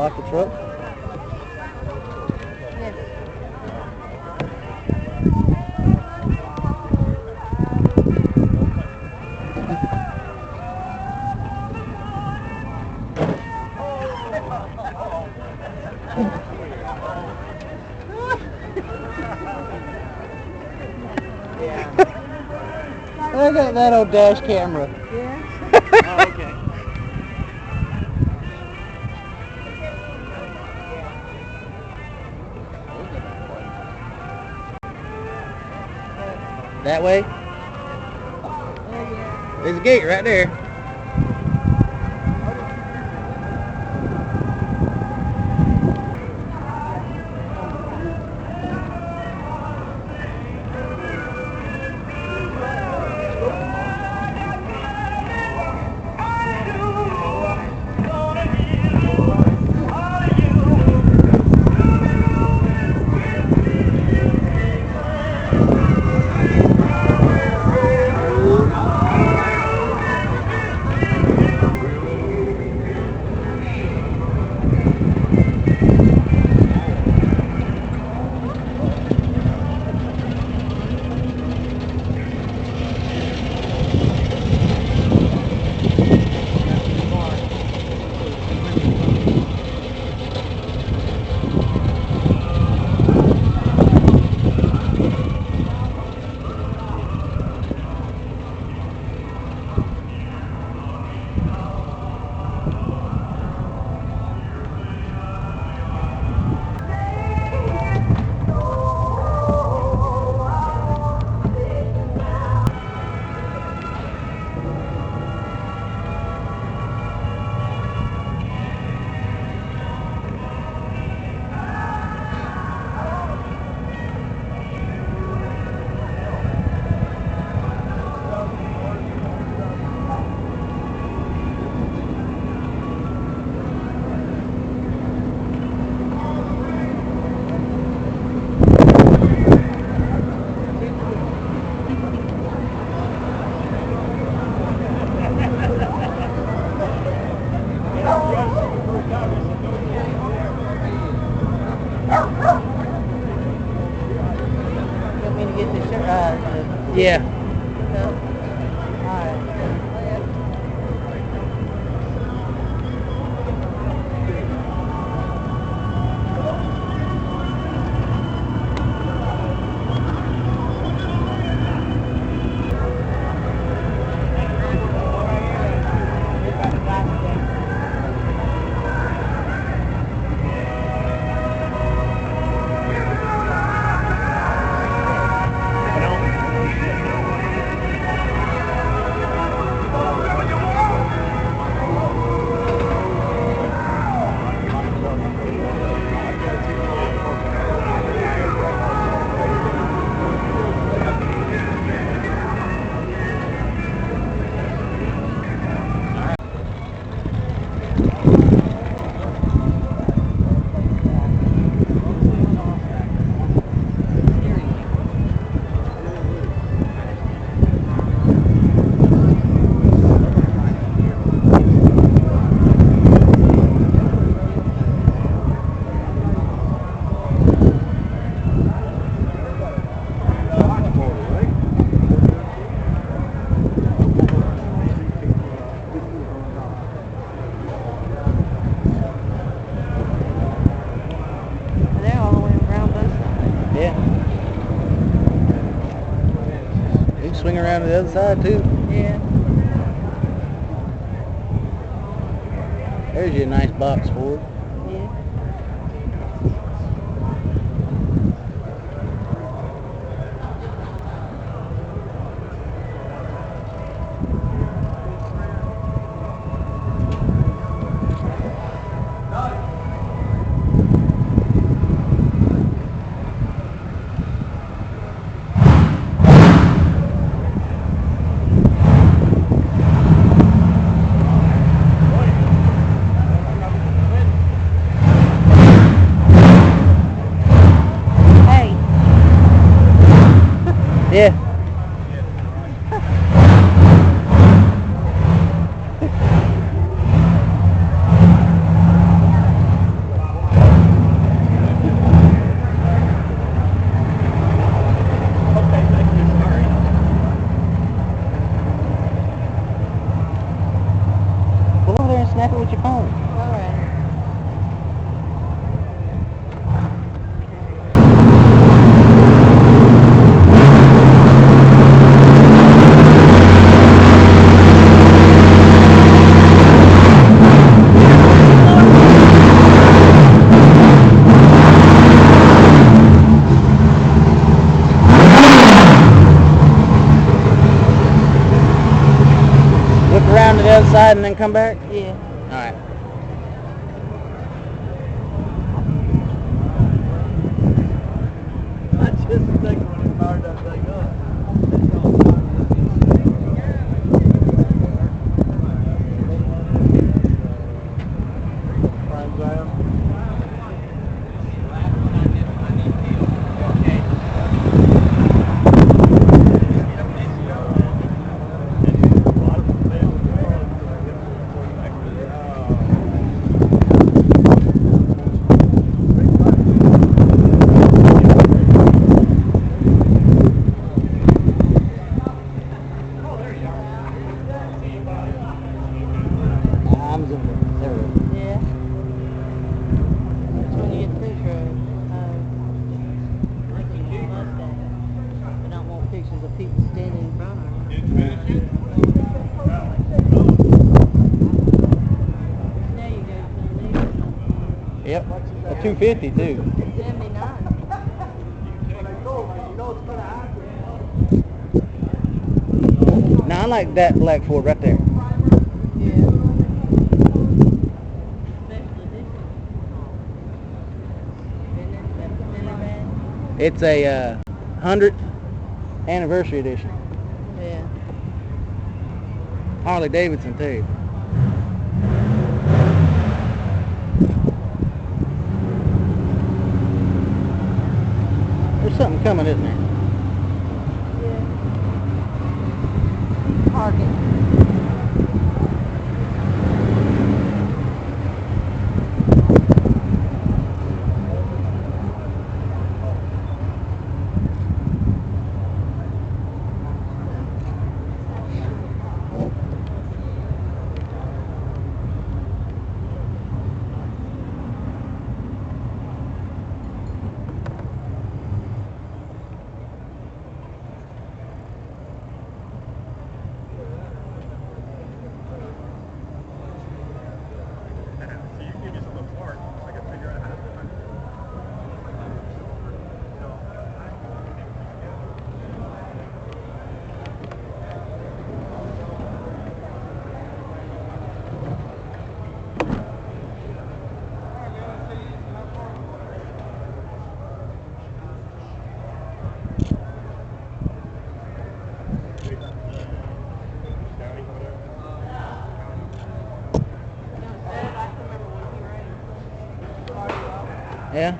lock the truck? Yes. Look at that old dash camera. Yeah. Oh, okay. That way? Oh, yeah. There's a gate right there. You want me to get the shirt? Yeah. Alright. They're all the way around both sides. Yeah. You can swing around to the other side too. Yeah. There's your nice box for it. Yeah. Yeah. the other side and then come back? Yeah. All right. I just think when he fired that thing up. Prime ground. I'm zooming. There we go. Yeah. That's when you get this road. Look at your Mustang. I don't want pictures of people standing in front of them. There you go, Cindy. Yep. A 250 too. 79. Now I like that black Ford right there. Yeah. Especially this one. Isn't it that really bad? It's a 100th anniversary edition. Yeah. Harley Davidson too. There's something coming, isn't there? Yeah. Target. Yeah.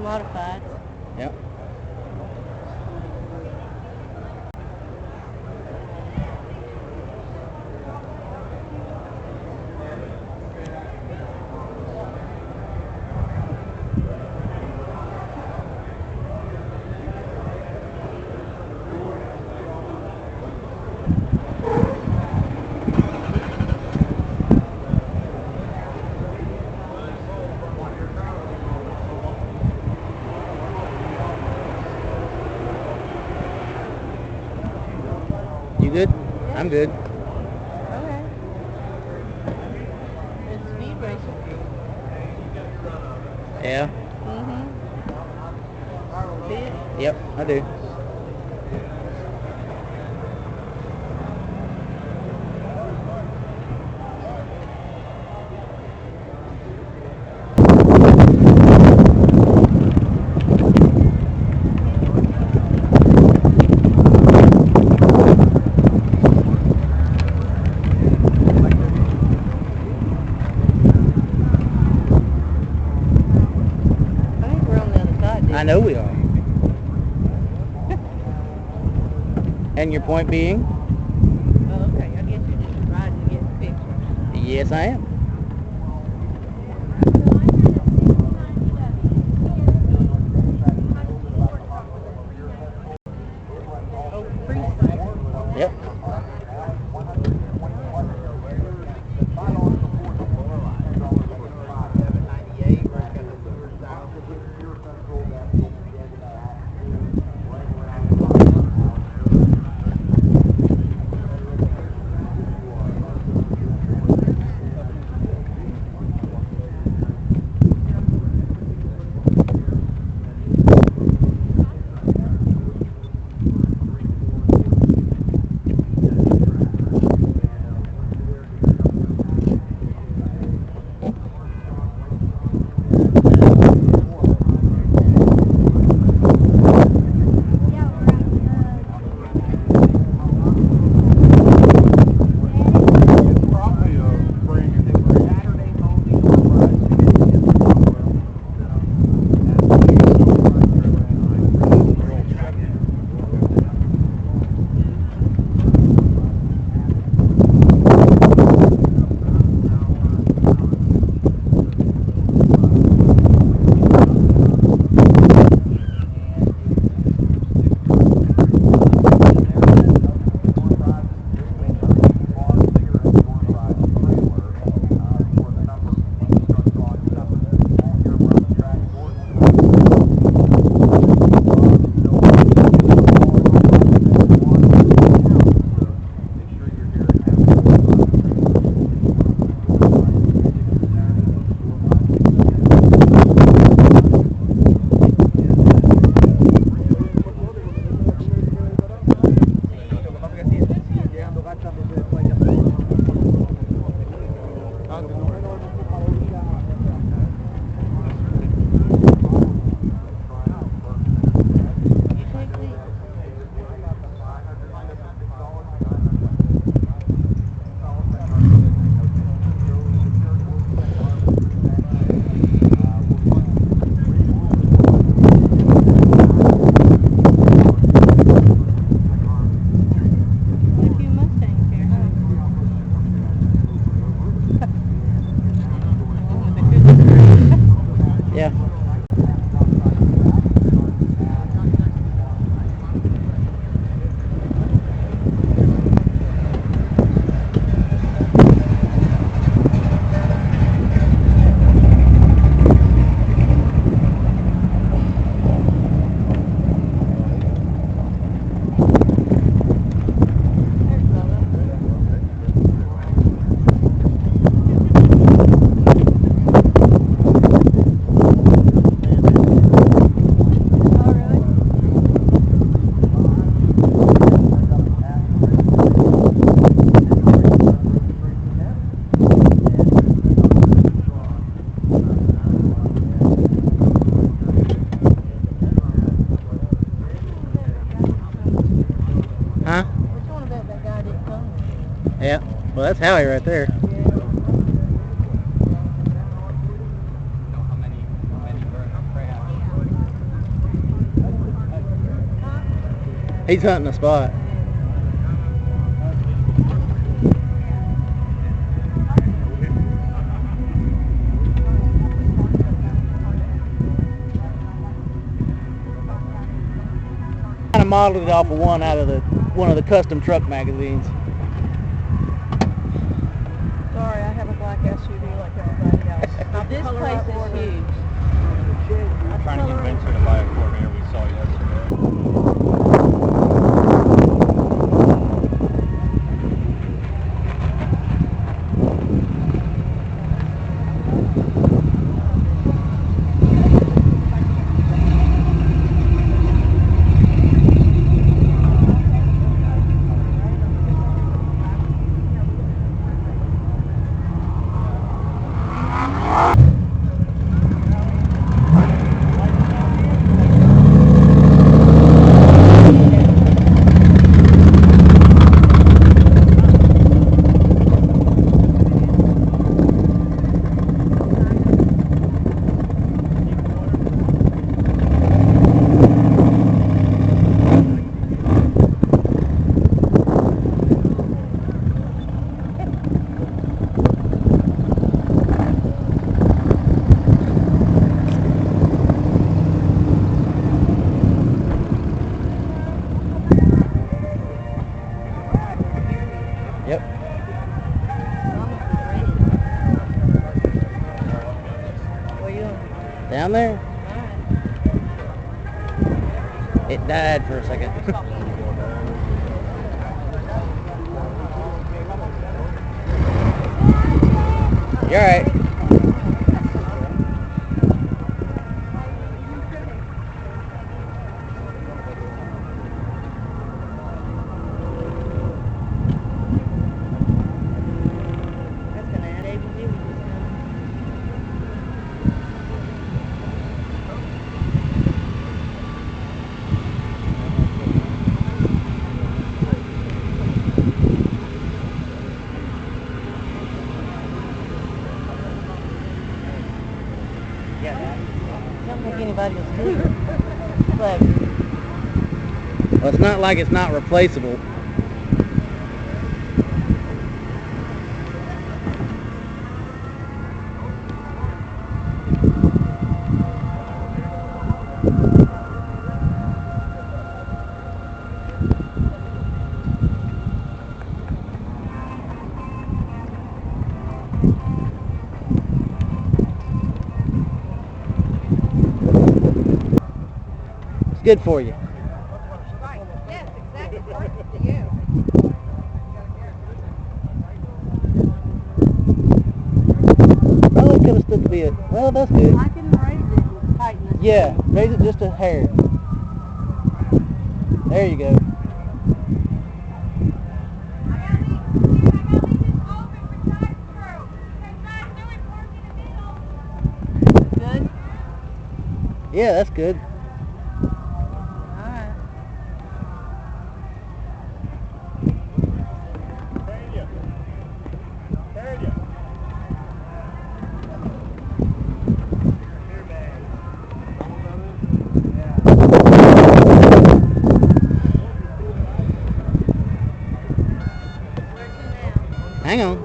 Modified. Yep. You good? Yeah. I'm good. Okay. It's speed racer. Yeah. Mm-hmm. See it? Yep, I do. I think we're on the other side, dude. I know we are. And your point being? Oh, okay. I guess you're just riding to get the picture. Yes, I am. Oh, freestyle. Yep. Yeah. Huh? Which one about that guy didn't come? Yeah. Well, that's Howie right there. He's hunting a spot. Kind of modeled it off of one of the custom truck magazines. Sorry, I have a black SUV like everybody else. Now this place is huge. I'm trying to convince her to buy a Corvair we saw yesterday. Yep. Where you going? Down there? Alright. It died for a second. You're alright. That's gonna add David Jimmy this time. I don't think anybody will steal it. Clever. Well, it's not like it's not replaceable. It's good for you. Right. Yes, exactly. Perfect to you. Oh, it could have stood to be a... Well, that's good. I can raise it and tighten it. Yeah, raise it just a hair. There you go. Good? Yeah, that's good. Alright. Hang on.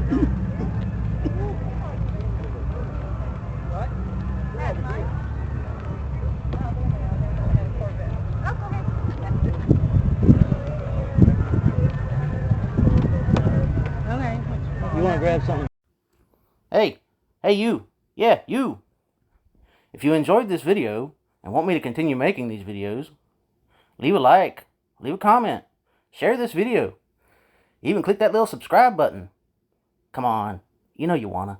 Okay. You want to grab something? Hey, you. Yeah, you. If you enjoyed this video and want me to continue making these videos, leave a like, leave a comment, share this video, even click that little subscribe button. Come on, you know you wanna.